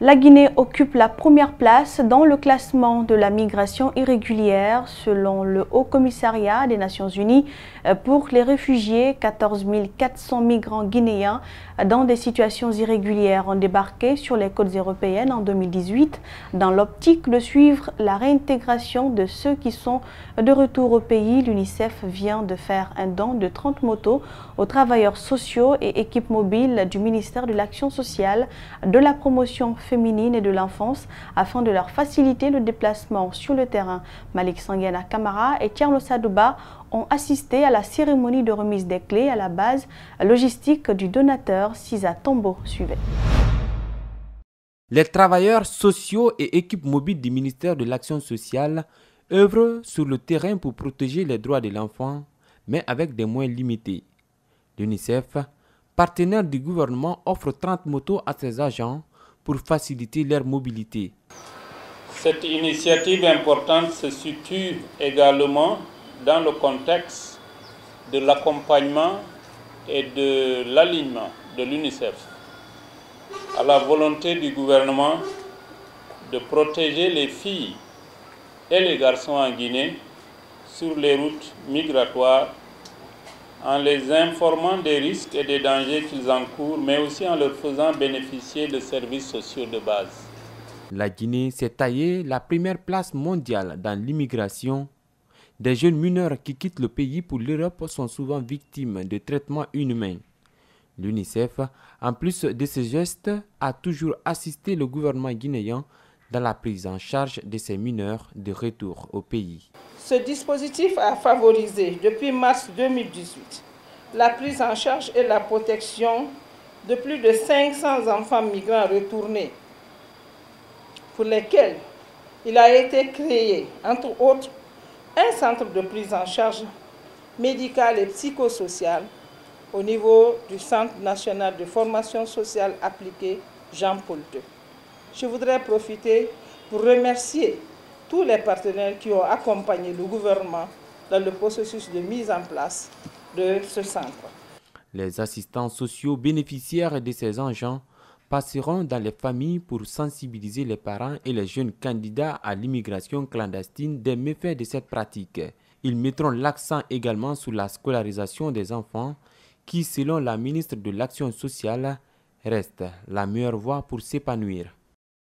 La Guinée occupe la première place dans le classement de la migration irrégulière selon le Haut Commissariat des Nations Unies pour les réfugiés. 14 400 migrants guinéens dans des situations irrégulières ont débarqué sur les côtes européennes en 2018 dans l'optique de suivre la réintégration de ceux qui sont de retour au pays. L'UNICEF vient de faire un don de 30 motos aux travailleurs sociaux et équipes mobiles du ministère de l'Action sociale, de la promotion féminine et de l'enfance afin de leur faciliter le déplacement sur le terrain. Malik Sangiana Kamara et Tierno Sadouba ont assisté à la cérémonie de remise des clés à la base logistique du donateur. Sisa Tombo suivait. Les travailleurs sociaux et équipes mobiles du ministère de l'Action sociale œuvrent sur le terrain pour protéger les droits de l'enfant, mais avec des moyens limités. L'UNICEF, partenaire du gouvernement, offre 30 motos à ses agents pour faciliter leur mobilité. Cette initiative importante se situe également dans le contexte de l'accompagnement et de l'alignement de l'UNICEF à la volonté du gouvernement de protéger les filles et les garçons en Guinée sur les routes migratoires en les informant des risques et des dangers qu'ils encourent, mais aussi en leur faisant bénéficier de services sociaux de base. La Guinée s'est taillée la première place mondiale dans l'immigration. Des jeunes mineurs qui quittent le pays pour l'Europe sont souvent victimes de traitements inhumains. L'UNICEF, en plus de ces gestes, a toujours assisté le gouvernement guinéen dans la prise en charge de ces mineurs de retour au pays. Ce dispositif a favorisé, depuis mars 2018, la prise en charge et la protection de plus de 500 enfants migrants retournés, pour lesquels il a été créé, entre autres, un centre de prise en charge médicale et psychosociale au niveau du Centre national de formation sociale appliquée Jean-Paul II. Je voudrais profiter pour remercier tous les partenaires qui ont accompagné le gouvernement dans le processus de mise en place de ce centre. Les assistants sociaux bénéficiaires de ces agents passeront dans les familles pour sensibiliser les parents et les jeunes candidats à l'immigration clandestine des méfaits de cette pratique. Ils mettront l'accent également sur la scolarisation des enfants qui, selon la ministre de l'Action sociale, reste la meilleure voie pour s'épanouir.